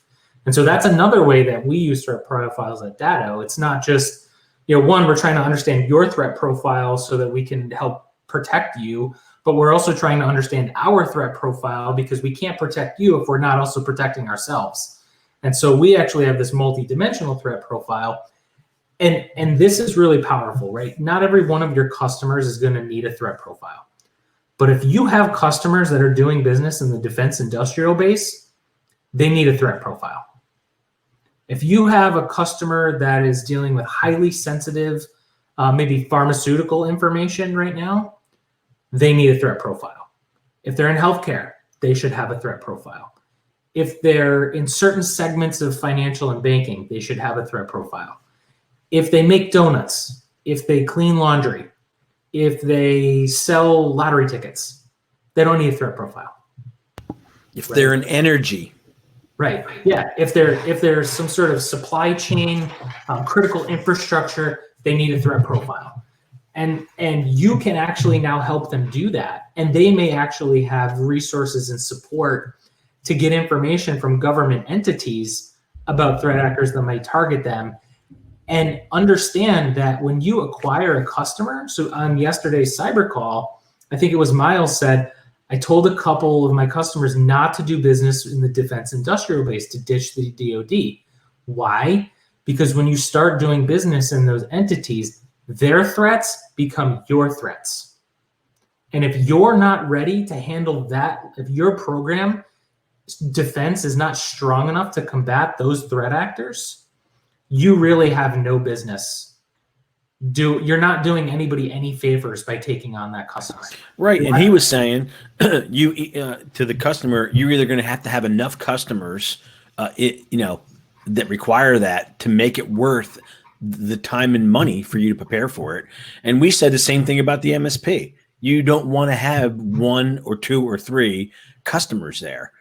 And so that's another way that we use threat profiles at Datto. It's not just, one, we're trying to understand your threat profile so that we can help protect you, but we're also trying to understand our threat profile because we can't protect you if we're not also protecting ourselves. And so we actually have this multi-dimensional threat profile. And this is really powerful, right? Not every one of your customers is going to need a threat profile. But if you have customers that are doing business in the defense industrial base, they need a threat profile. If you have a customer that is dealing with highly sensitive, maybe pharmaceutical information right now, they need a threat profile. If they're in healthcare, they should have a threat profile. If they're in certain segments of financial and banking, they should have a threat profile. If they make donuts, if they clean laundry, if they sell lottery tickets, they don't need a threat profile. If they're in energy. Right. Yeah. If there's some sort of supply chain, critical infrastructure, they need a threat profile. And you can actually now help them do that. And they may actually have resources and support to get information from government entities about threat actors that might target them. And understand that when you acquire a customer, so on yesterday's cyber call, I think it was Miles said, I told a couple of my customers not to do business in the defense industrial base, to ditch the DoD. Why? Because when you start doing business in those entities, their threats become your threats. And if you're not ready to handle that, if your program defense is not strong enough to combat those threat actors, you really have no business. You're not doing anybody any favors by taking on that customer. Right. And he was saying to the customer, you're either going to have enough customers, that require that to make it worth the time and money for you to prepare for it. And we said the same thing about the MSP. You don't want to have 1 or 2 or 3 customers there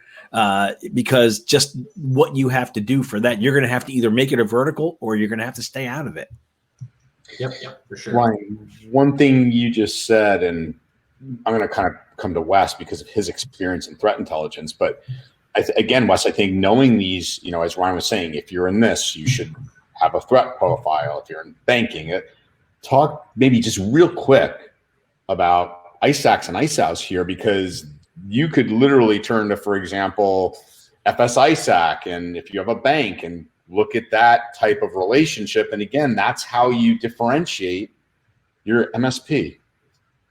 because just what you have to do for that, you're going to have to either make it a vertical or you're going to have to stay out of it. Yep, for sure. Ryan, one thing you just said, and I'm going to kind of come to Wes because of his experience in threat intelligence. But again, Wes, I think knowing these, as Ryan was saying, if you're in this, you should have a threat profile. If you're in banking, talk maybe just real quick about ISACs and ISAOs here, because you could literally turn to, for example, FS ISAC, and if you have a bank, and look at that type of relationship. And again, that's how you differentiate your MSP.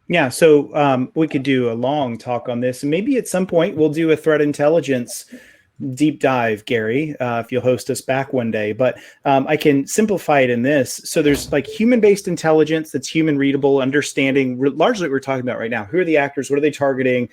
Yeah, so we could do a long talk on this, and maybe at some point we'll do a threat intelligence deep dive, Gary, if you'll host us back one day. But I can simplify it in this. So there's like human-based intelligence that's human readable, understanding largely what we're talking about right now. Who are the actors? What are they targeting?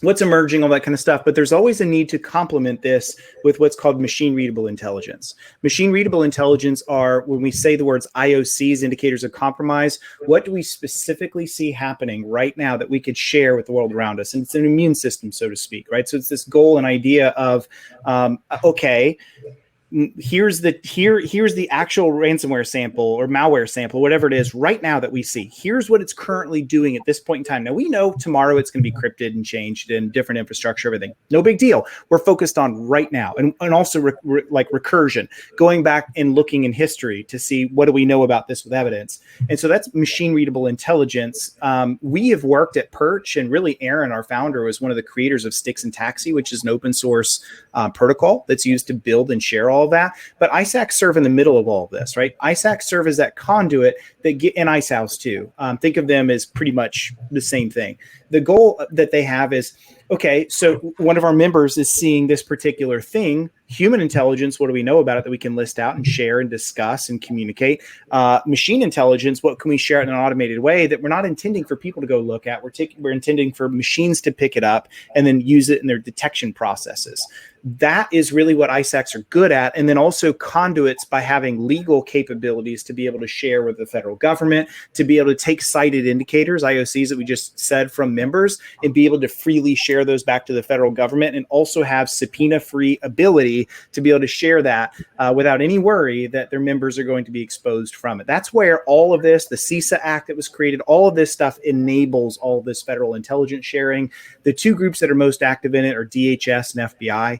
What's emerging, all that kind of stuff. But there's always a need to complement this with what's called machine readable intelligence. Machine readable intelligence are, when we say the words IOCs, indicators of compromise, what do we specifically see happening right now that we could share with the world around us? And it's an immune system, so to speak, right? So it's this goal and idea of, okay, here's the actual ransomware sample or malware sample, whatever it is right now that we see. Here's what it's currently doing at this point in time. Now, we know tomorrow it's going to be encrypted and changed in different infrastructure, everything. No big deal. We're focused on right now. And also like recursion, going back and looking in history to see what do we know about this with evidence. And so that's machine readable intelligence. We have worked at Perch, and really Aaron, our founder, was one of the creators of Styx and Taxi, which is an open source protocol that's used to build and share all of that. But ISACs serve in the middle of all of this, right? ISACs serve as that conduit that get, and ISAOs too. Think of them as pretty much the same thing. The goal that they have is, okay, so one of our members is seeing this particular thing. Human intelligence, what do we know about it that we can list out and share and discuss and communicate? Machine intelligence, what can we share in an automated way that we're not intending for people to go look at? We're intending for machines to pick it up and then use it in their detection processes. That is really what ISACs are good at. And then also conduits by having legal capabilities to be able to share with the federal government, to be able to take cited indicators, IOCs that we just said, from members, and be able to freely share those back to the federal government, and also have subpoena-free ability to be able to share that without any worry that their members are going to be exposed from it. That's where all of this, the CISA Act that was created, all of this stuff enables all of this federal intelligence sharing. The two groups that are most active in it are DHS and FBI.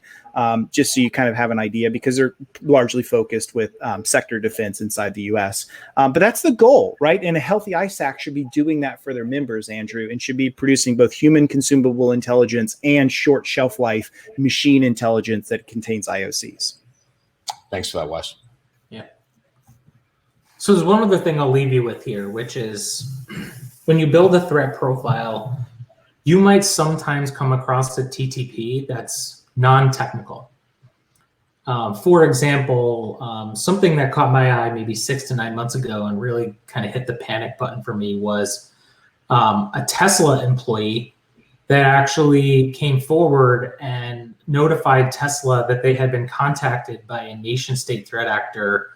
Just so you kind of have an idea, because they're largely focused with sector defense inside the U.S. But that's the goal, right? And a healthy ISAC should be doing that for their members, Andrew, and should be producing both human consumable intelligence and short shelf life machine intelligence that contains IOCs. Thanks for that, Wes. Yeah. So there's one other thing I'll leave you with here, which is when you build a threat profile, you might sometimes come across a TTP that's non-technical. For example, something that caught my eye maybe 6 to 9 months ago and really kind of hit the panic button for me was a Tesla employee that actually came forward and notified Tesla that they had been contacted by a nation-state threat actor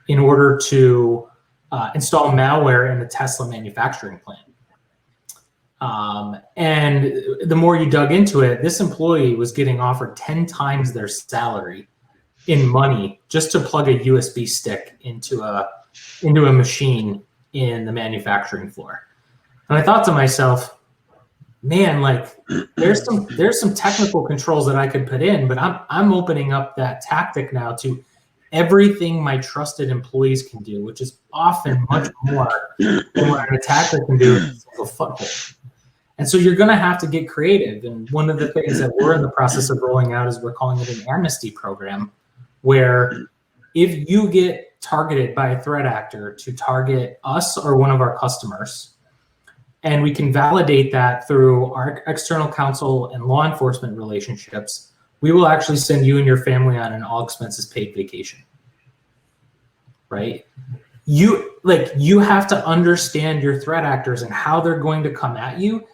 in order to install malware in the Tesla manufacturing plant. And the more you dug into it, this employee was getting offered 10 times their salary in money just to plug a USB stick into a machine in the manufacturing floor. And I thought to myself, man, like there's some technical controls that I could put in, but I'm opening up that tactic now to everything my trusted employees can do, which is often much more than what an attacker can do in a single foothold. And so you're going to have to get creative. And one of the things that we're in the process of rolling out is we're calling it an amnesty program, where if you get targeted by a threat actor to target us or one of our customers, and we can validate that through our external counsel and law enforcement relationships, we will actually send you and your family on an all expenses paid vacation, right? You have to understand your threat actors and how they're going to come at you.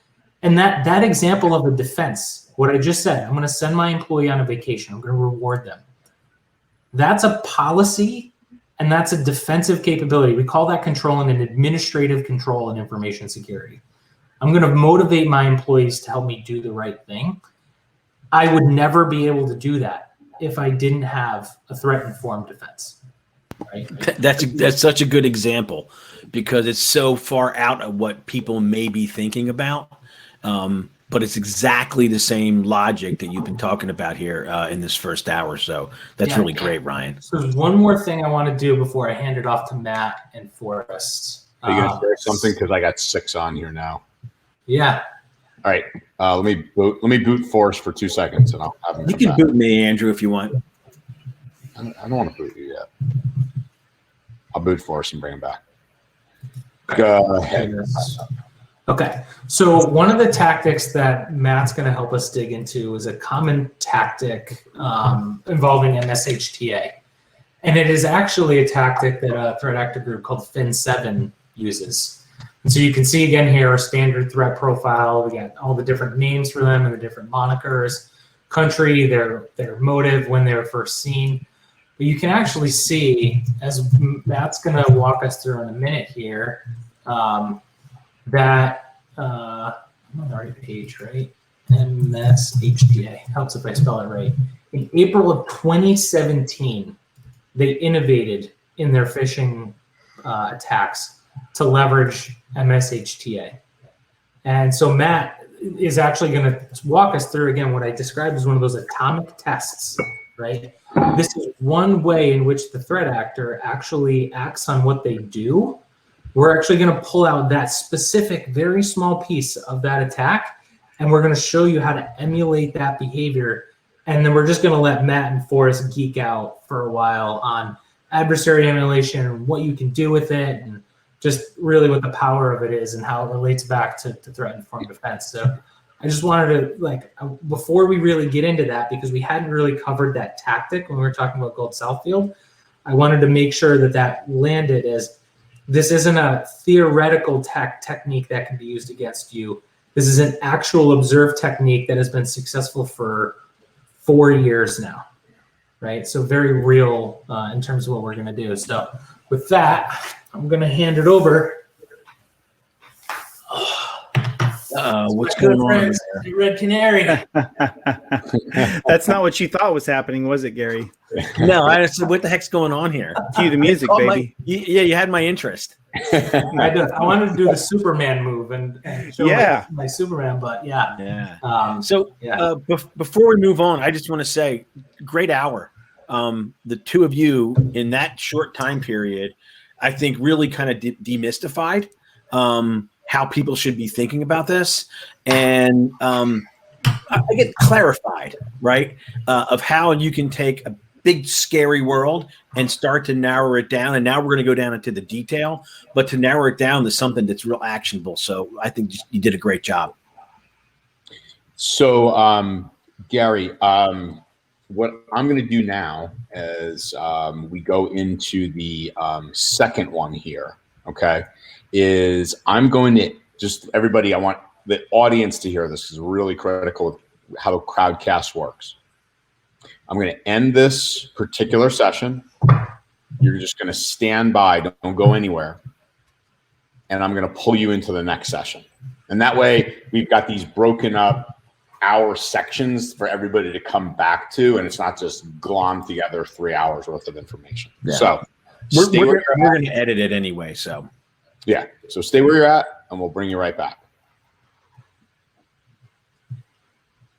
And that example of a defense, what I just said, I'm going to send my employee on a vacation, I'm going to reward them. That's a policy And that's a defensive capability. We call that controlling an administrative control in information security. I'm going to motivate my employees to help me do the right thing. I would never be able to do that if I didn't have a threat-informed defense. Right? That's such a good example because it's so far out of what people may be thinking about. But it's exactly the same logic that you've been talking about here in this first hour. So that's really great, Ryan. So there's one more thing I want to do before I hand it off to Matt and Forrest. Are you going to share something? Because I got 6 on here now. Yeah. All right. Let me boot Forrest for 2 seconds, and I'll have him. You can boot me, Andrew, if you want. I don't want to boot you yet. I'll boot Forrest and bring him back. Go ahead. Okay, so one of the tactics that Matt's going to help us dig into is a common tactic involving MSHTA. And it is actually a tactic that a threat actor group called Fin7 uses. And so you can see again here a standard threat profile. We got all the different names for them and the different monikers, country, their motive when they were first seen. But you can actually see, as Matt's going to walk us through in a minute here, that I'm on the right page, right? MSHTA. Helps if I spell it right. In April of 2017, they innovated in their phishing attacks to leverage MSHTA. And so Matt is actually going to walk us through, again, what I described as one of those atomic tests, right? This is one way in which the threat actor actually acts on what they do. We're actually going to pull out that specific, very small piece of that attack, and we're going to show you how to emulate that behavior. And then we're just going to let Matt and Forrest geek out for a while on adversary emulation and what you can do with it, and just really what the power of it is and how it relates back to threat-informed defense. So I just wanted to, before we really get into that, because we hadn't really covered that tactic when we were talking about Gold Southfield, I wanted to make sure that that landed as this isn't a theoretical technique that can be used against you. This is an actual observed technique that has been successful for 4 years now, right? So very real in terms of what we're going to do. So with that, I'm going to hand it over. What's going on? Red Canary. That's not what you thought was happening, was it, Gary? No, I said, what the heck's going on here? Cue the music, baby. You had my interest. I wanted to do the Superman move and show my Superman, but before we move on, I just want to say, great hour. The two of you in that short time period, I think really kind of demystified how people should be thinking about this. And I get clarified, right, of how you can take a big, scary world and start to narrow it down. And now we're going to go down into the detail, but to narrow it down to something that's real actionable. So I think you did a great job. So, Gary, what I'm going to do now is we go into the second one here, okay, is I'm going to just everybody, I want the audience to hear this. This is really critical of how Crowdcast works. I'm going to end this particular session. You're just going to stand by. Don't go anywhere. And I'm going to pull you into the next session. And that way, we've got these broken up hour sections for everybody to come back to. And it's not just glommed together 3 hours worth of information. Yeah. So we're going to edit it anyway. So, yeah. So stay where you're at, and we'll bring you right back.